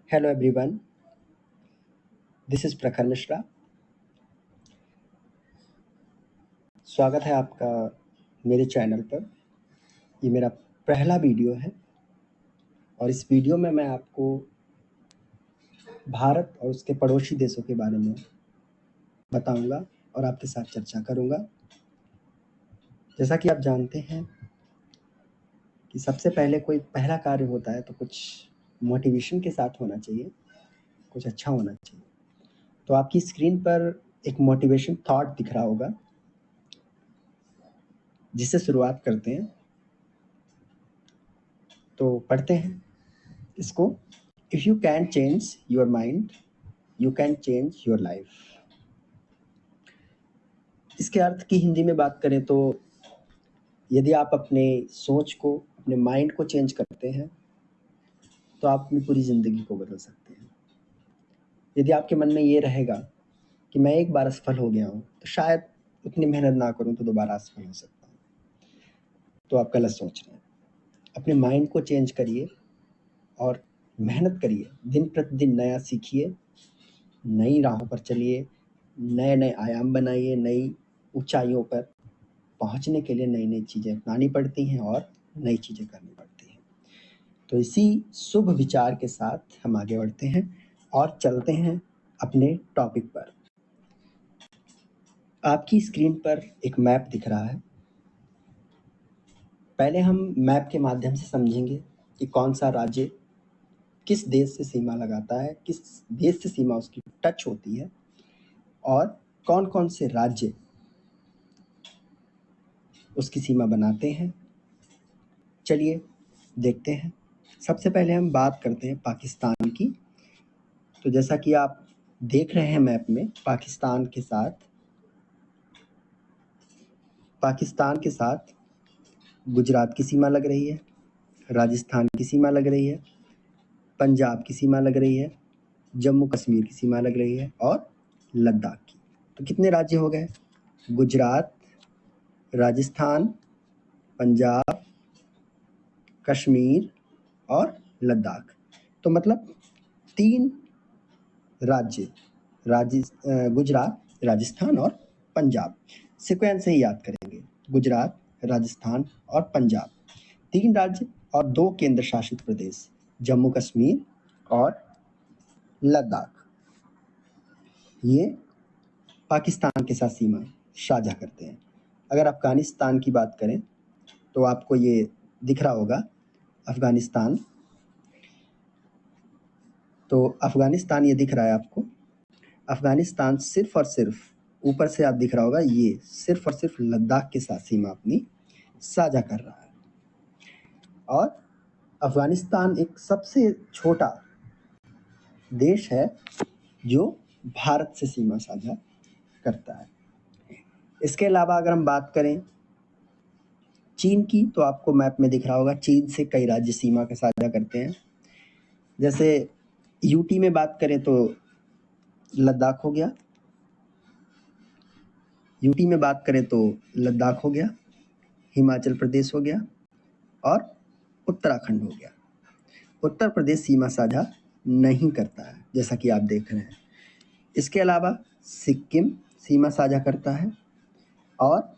Hello everyone, this is प्रखर मिश्रा। स्वागत है आपका मेरे चैनल पर। ये मेरा पहला वीडियो है और इस वीडियो में मैं आपको भारत और उसके पड़ोसी देशों के बारे में बताऊंगा और आपके साथ चर्चा करूंगा। जैसा कि आप जानते हैं कि सबसे पहले कोई पहला कार्य होता है तो कुछ मोटिवेशन के साथ होना चाहिए, कुछ अच्छा होना चाहिए। तो आपकी स्क्रीन पर एक मोटिवेशन थॉट दिख रहा होगा, जिससे शुरुआत करते हैं। तो पढ़ते हैं इसको। If you can change your mind, you can change your life. इसके अर्थ की हिंदी में बात करें तो यदि आप अपने सोच को, अपने माइंड को चेंज करते हैं तो आप अपनी पूरी ज़िंदगी को बदल सकते हैं। यदि आपके मन में ये रहेगा कि मैं एक बार असफल हो गया हूँ तो शायद उतनी मेहनत ना करूँ तो दोबारा असफल हो सकता हूँ, तो आप गलत सोच रहे हैं। अपने माइंड को चेंज करिए और मेहनत करिए, दिन प्रतिदिन नया सीखिए, नई राहों पर चलिए, नए नए आयाम बनाइए। नई ऊंचाइयों पर पहुंचने के लिए नई नई चीज़ें अपनानी पड़ती हैं और नई चीज़ें करनी पड़ती हैं। तो इसी शुभ विचार के साथ हम आगे बढ़ते हैं और चलते हैं अपने टॉपिक पर। आपकी स्क्रीन पर एक मैप दिख रहा है। पहले हम मैप के माध्यम से समझेंगे कि कौन सा राज्य किस देश से सीमा लगाता है, किस देश से सीमा उसकी टच होती है और कौन कौन से राज्य उसकी सीमा बनाते हैं। चलिए देखते हैं। सबसे पहले हम बात करते हैं पाकिस्तान की। तो जैसा कि आप देख रहे हैं मैप में, पाकिस्तान के साथ गुजरात की सीमा लग रही है, राजस्थान की सीमा लग रही है, पंजाब की सीमा लग रही है, जम्मू कश्मीर की सीमा लग रही है और लद्दाख की। तो कितने राज्य हो गए? गुजरात, राजस्थान, पंजाब, कश्मीर और लद्दाख। तो मतलब 3 राज्य, गुजरात, राजस्थान और पंजाब। सीक्वेंस से ही याद करेंगे, गुजरात, राजस्थान और पंजाब। 3 राज्य और 2 केंद्र शासित प्रदेश, जम्मू कश्मीर और लद्दाख। ये पाकिस्तान के साथ सीमा साझा करते हैं। अगर अफ़गानिस्तान की बात करें तो आपको ये दिख रहा होगा, अफ़गानिस्तान। तो अफ़गानिस्तान ये दिख रहा है आपको। अफ़गानिस्तान सिर्फ़ और सिर्फ़ ऊपर से आप दिख रहा होगा, ये सिर्फ़ और सिर्फ़ लद्दाख के साथ सीमा अपनी साझा कर रहा है। और अफ़गानिस्तान एक सबसे छोटा देश है जो भारत से सीमा साझा करता है। इसके अलावा अगर हम बात करें चीन की, तो आपको मैप में दिख रहा होगा, चीन से कई राज्य सीमा का साझा करते हैं। जैसे यूटी में बात करें तो लद्दाख हो गया, यूटी में बात करें तो लद्दाख हो गया, हिमाचल प्रदेश हो गया और उत्तराखंड हो गया। उत्तर प्रदेश सीमा साझा नहीं करता है, जैसा कि आप देख रहे हैं। इसके अलावा सिक्किम सीमा साझा करता है और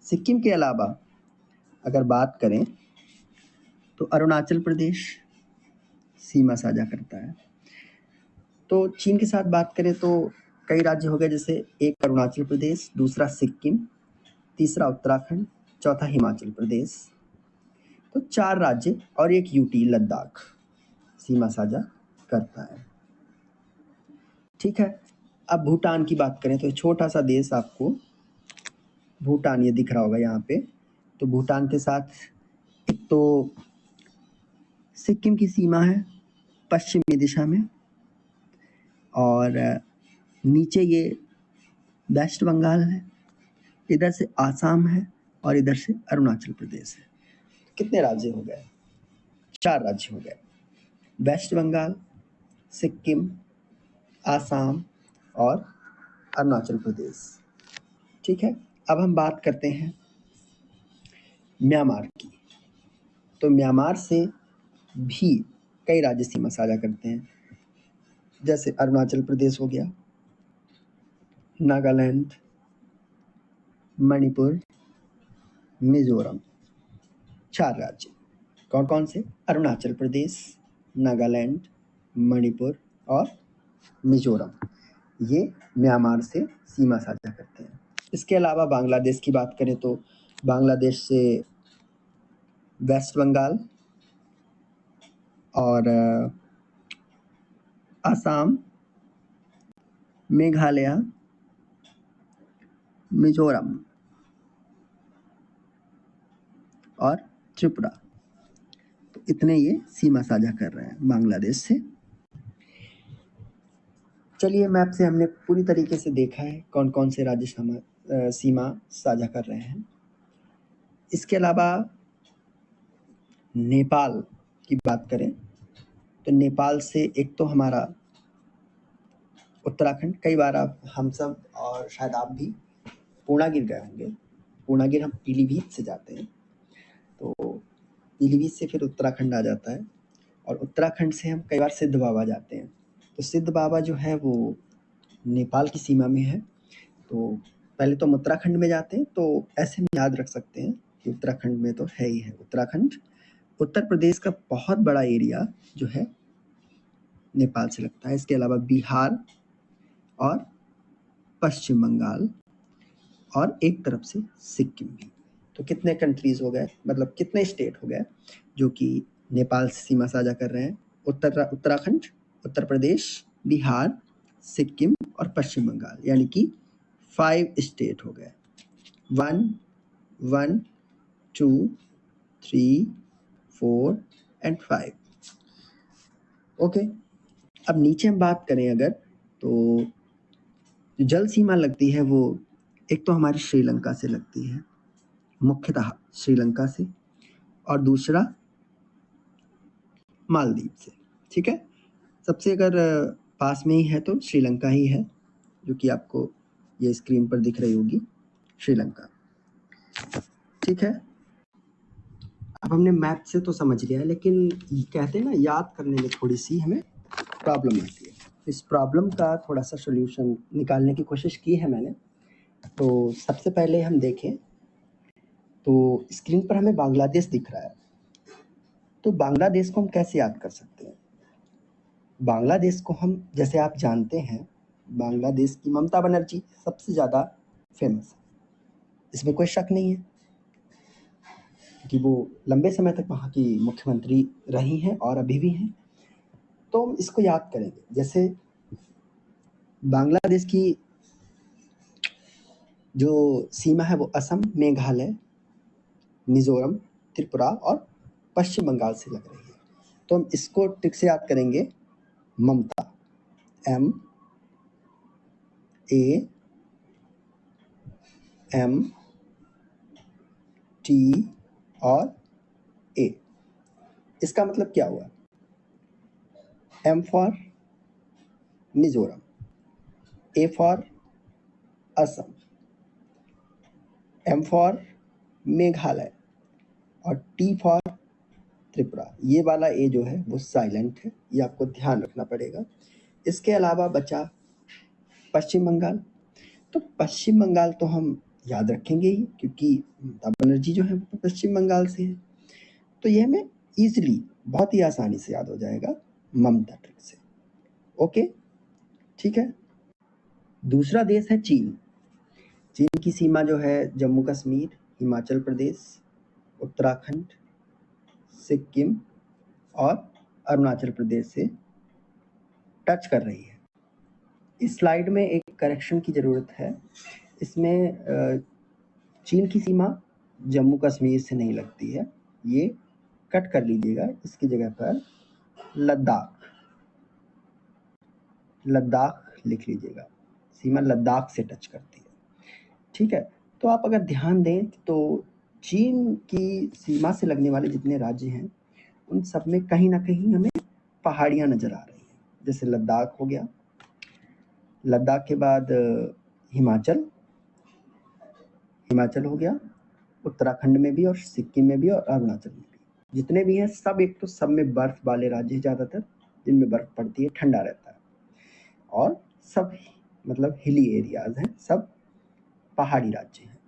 सिक्किम के अलावा अगर बात करें तो अरुणाचल प्रदेश सीमा साझा करता है। तो चीन के साथ बात करें तो कई राज्य हो गए, जैसे एक अरुणाचल प्रदेश, दूसरा सिक्किम, तीसरा उत्तराखंड, चौथा हिमाचल प्रदेश। तो 4 राज्य और एक यूटी लद्दाख सीमा साझा करता है। ठीक है। अब भूटान की बात करें तो छोटा सा देश, आपको भूटान ये दिख रहा होगा यहाँ पे। तो भूटान के साथ एक तो सिक्किम की सीमा है पश्चिमी दिशा में, और नीचे ये वेस्ट बंगाल है, इधर से आसाम है और इधर से अरुणाचल प्रदेश है। कितने राज्य हो गए? 4 राज्य हो गए, वेस्ट बंगाल, सिक्किम, आसाम और अरुणाचल प्रदेश। ठीक है। अब हम बात करते हैं म्यांमार की। तो म्यांमार से भी कई राज्य सीमा साझा करते हैं, जैसे अरुणाचल प्रदेश हो गया, नागालैंड, मणिपुर, मिजोरम। 4 राज्य कौन कौन से? अरुणाचल प्रदेश, नागालैंड, मणिपुर और मिजोरम। ये म्यांमार से सीमा साझा करते हैं। इसके अलावा बांग्लादेश की बात करें तो बांग्लादेश से वेस्ट बंगाल और असम, मेघालय, मिजोरम और त्रिपुरा, तो इतने ये सीमा साझा कर रहे हैं बांग्लादेश से। चलिए, मैप से हमने पूरी तरीके से देखा है कौन कौन से राज्य सीमा साझा कर रहे हैं। इसके अलावा नेपाल की बात करें तो नेपाल से एक तो हमारा उत्तराखंड, कई बार हम सब और शायद आप भी पूर्णागिर गए होंगे। पूर्णागिर हम पीलीभीत से जाते हैं, तो पीलीभीत से फिर उत्तराखंड आ जाता है और उत्तराखंड से हम कई बार सिद्ध बाबा जाते हैं। तो सिद्ध बाबा जो है वो नेपाल की सीमा में है। तो पहले तो हम उत्तराखंड में जाते हैं, तो ऐसे हम याद रख सकते हैं कि उत्तराखंड में तो है ही है उत्तराखंड। उत्तर प्रदेश का बहुत बड़ा एरिया जो है नेपाल से लगता है। इसके अलावा बिहार और पश्चिम बंगाल और एक तरफ से सिक्किम भी। तो कितने कंट्रीज हो गए, मतलब कितने स्टेट हो गए जो कि नेपाल से सीमा साझा कर रहे हैं? उत्तराखंड, उत्तर प्रदेश, बिहार, सिक्किम और पश्चिम बंगाल, यानी कि 5 स्टेट हो गए। 1 1 2 3 4 एंड 5। ओके, अब नीचे हम बात करें अगर, तो जो जल सीमा लगती है वो एक तो हमारी श्रीलंका से लगती है, मुख्यतः श्रीलंका से, और दूसरा मालदीव से। ठीक है, सबसे अगर पास में ही है तो श्रीलंका ही है, जो कि आपको ये स्क्रीन पर दिख रही होगी, श्रीलंका। ठीक है, अब हमने मैप से तो समझ लिया है, लेकिन कहते हैं ना, याद करने में थोड़ी सी हमें प्रॉब्लम आती है। इस प्रॉब्लम का थोड़ा सा सोल्यूशन निकालने की कोशिश की है मैंने। तो सबसे पहले हम देखें तो स्क्रीन पर हमें बांग्लादेश दिख रहा है। तो बांग्लादेश को हम कैसे याद कर सकते हैं? बांग्लादेश को हम, जैसे आप जानते हैं, बांग्लादेश की ममता बनर्जी सबसे ज़्यादा फेमस है, इसमें कोई शक नहीं है कि वो लंबे समय तक वहाँ की मुख्यमंत्री रही हैं और अभी भी हैं। तो हम इसको याद करेंगे। जैसे बांग्लादेश की जो सीमा है वो असम, मेघालय, मिजोरम, त्रिपुरा और पश्चिम बंगाल से लग रही है। तो हम इसको ट्रिक से याद करेंगे, ममता, MAMT और A। इसका मतलब क्या हुआ? M for Mizoram, A for Assam, M for Meghalaya और T फॉर त्रिपुरा। ये वाला A जो है वो साइलेंट है, ये आपको ध्यान रखना पड़ेगा। इसके अलावा बचा पश्चिम बंगाल। तो पश्चिम बंगाल तो हम याद रखेंगे ही, क्योंकि ममता बनर्जी जो है वो पश्चिम बंगाल से है। तो ये हमें ईजिली, बहुत ही आसानी से याद हो जाएगा ममता ट्रिक से। ओके, ठीक है। दूसरा देश है चीन। चीन की सीमा जो है जम्मू कश्मीर, हिमाचल प्रदेश, उत्तराखंड, सिक्किम और अरुणाचल प्रदेश से टच कर रही है। इस स्लाइड में एक करेक्शन की ज़रूरत है। इसमें चीन की सीमा जम्मू कश्मीर से नहीं लगती है, ये कट कर लीजिएगा। इसकी जगह पर लद्दाख लिख लीजिएगा। सीमा लद्दाख से टच करती है। ठीक है, तो आप अगर ध्यान दें तो चीन की सीमा से लगने वाले जितने राज्य हैं उन सब में कहीं ना कहीं हमें पहाड़ियाँ नज़र आ रही हैं। जैसे लद्दाख हो गया, लद्दाख के बाद हिमाचल हो गया, उत्तराखंड में भी और सिक्किम में भी और अरुणाचल में भी। जितने भी हैं सब, एक तो सब में बर्फ वाले राज्य हैं ज़्यादातर, जिनमें बर्फ पड़ती है, ठंडा रहता है, और सब मतलब हिली एरियाज हैं, सब पहाड़ी राज्य हैं।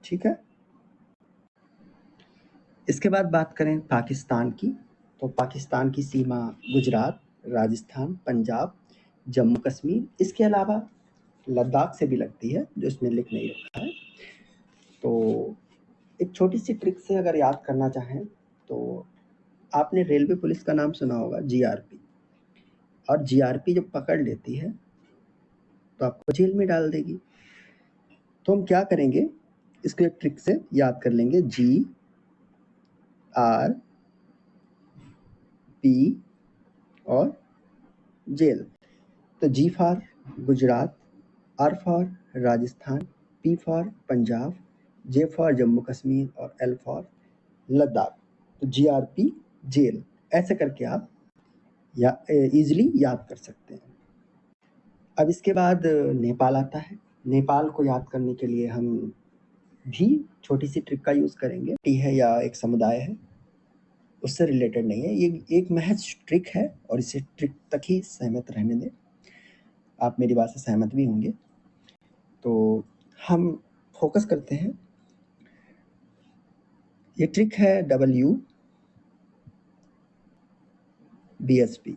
ठीक है। इसके बाद बात करें पाकिस्तान की, तो पाकिस्तान की सीमा गुजरात, राजस्थान, पंजाब, जम्मू कश्मीर, इसके अलावा लद्दाख से भी लगती है, जो इसमें लिख नहीं रखा है। तो एक छोटी सी ट्रिक से अगर याद करना चाहें तो आपने रेलवे पुलिस का नाम सुना होगा, जीआरपी, और जीआरपी जब पकड़ लेती है तो आपको जेल में डाल देगी। तो हम क्या करेंगे, इसको एक ट्रिक से याद कर लेंगे, GRP, और जेल। तो G for Gujarat, R for Rajasthan, P for Punjab, J for Jammu Kashmir और L फॉर लद्दाख। तो GRP जेल, ऐसे करके आप इजीली याद कर सकते हैं। अब इसके बाद नेपाल आता है। नेपाल को याद करने के लिए हम भी छोटी सी ट्रिक का यूज़ करेंगे। है या एक समुदाय है, उससे रिलेटेड नहीं है, ये एक महज ट्रिक है, और इसे ट्रिक तक ही सहमत रहने दें। आप मेरी बात से सहमत भी होंगे। तो हम फोकस करते हैं। ये ट्रिक है WBSP।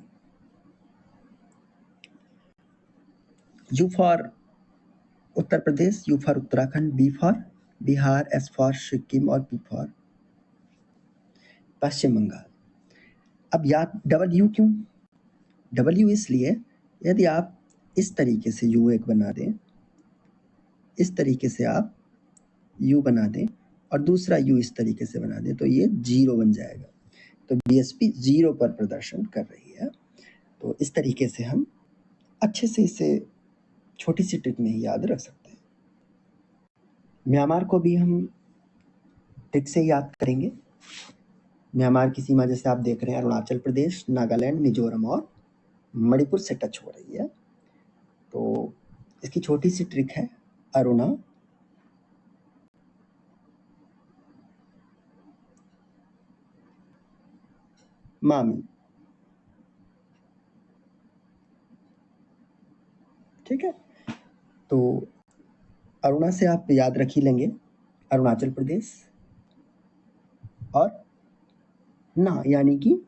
U for Uttar Pradesh, U for Uttarakhand, B for Bihar, S for Sikkim और P फॉर पश्चिम बंगाल। अब याद W क्यों? W इसलिए, यदि आप इस तरीके से U एक बना दें, इस तरीके से आप U बना दें और दूसरा U इस तरीके से बना दें, तो ये 0 बन जाएगा। तो BSP 0 पर प्रदर्शन कर रही है। तो इस तरीके से हम अच्छे से इसे छोटी सी ट्रिक में ही याद रख सकते हैं। म्यांमार को भी हम ट्रिक से याद करेंगे। म्यांमार की सीमा जैसे आप देख रहे हैं, अरुणाचल प्रदेश, नागालैंड, मिजोरम और मणिपुर से टच हो रही है। तो इसकी छोटी सी ट्रिक है, अरुणा मामी। ठीक है। तो अरुणा से आप याद रख ही लेंगे अरुणाचल प्रदेश, और ना यानी कि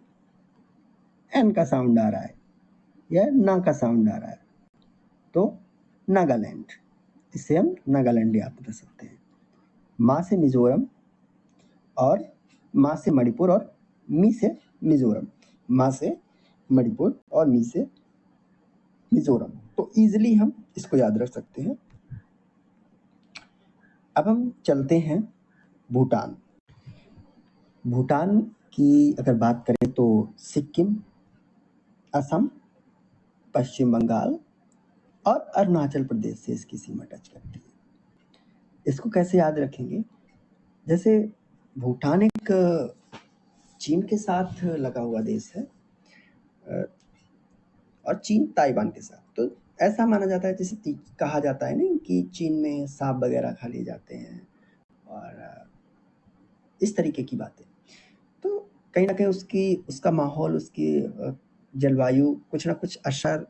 एन का साउंड आ रहा है या ना का साउंड आ रहा है, तो नागालैंड, इससे हम नागालैंड याद कर सकते हैं। माँ से मिजोरम, और माँ से मणिपुर, और मी से मिजोरम। माँ से मणिपुर और मी से मिजोरम। तो इजीली हम इसको याद रख सकते हैं। अब हम चलते हैं भूटान। भूटान की अगर बात करें तो सिक्किम, असम, पश्चिम बंगाल और अरुणाचल प्रदेश से इसकी सीमा टच करती है। इसको कैसे याद रखेंगे? जैसे भूटान एक चीन के साथ लगा हुआ देश है, और चीन ताइवान के साथ। तो ऐसा माना जाता है, जैसे कहा जाता है ना कि चीन में सांप वगैरह खा लिए जाते हैं, और इस तरीके की बातें। तो कहीं ना कहीं उसका माहौल, उसकी जलवायु कुछ ना कुछ असर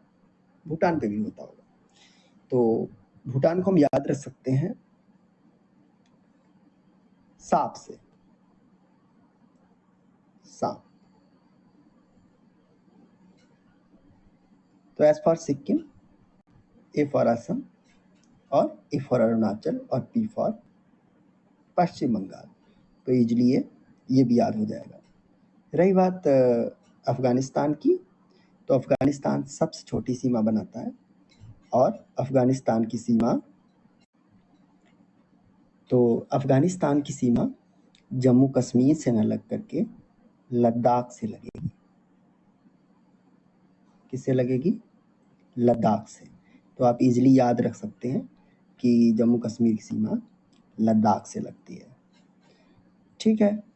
भूटान पे भी होता होगा। तो भूटान को हम याद रख सकते हैं सांप से, सांप। तो S for Sikkim, A for Assam, और ए फॉर अरुणाचल, और पी फॉर पश्चिम बंगाल। तो इजली ये भी याद हो जाएगा। रही बात अफगानिस्तान की, तो अफगानिस्तान सबसे छोटी सीमा बनाता है, और अफगानिस्तान की सीमा जम्मू कश्मीर से न लग करके लद्दाख से लगेगी। किससे लगेगी? लद्दाख से। तो आप इजीली याद रख सकते हैं कि जम्मू कश्मीर की सीमा लद्दाख से लगती है। ठीक है।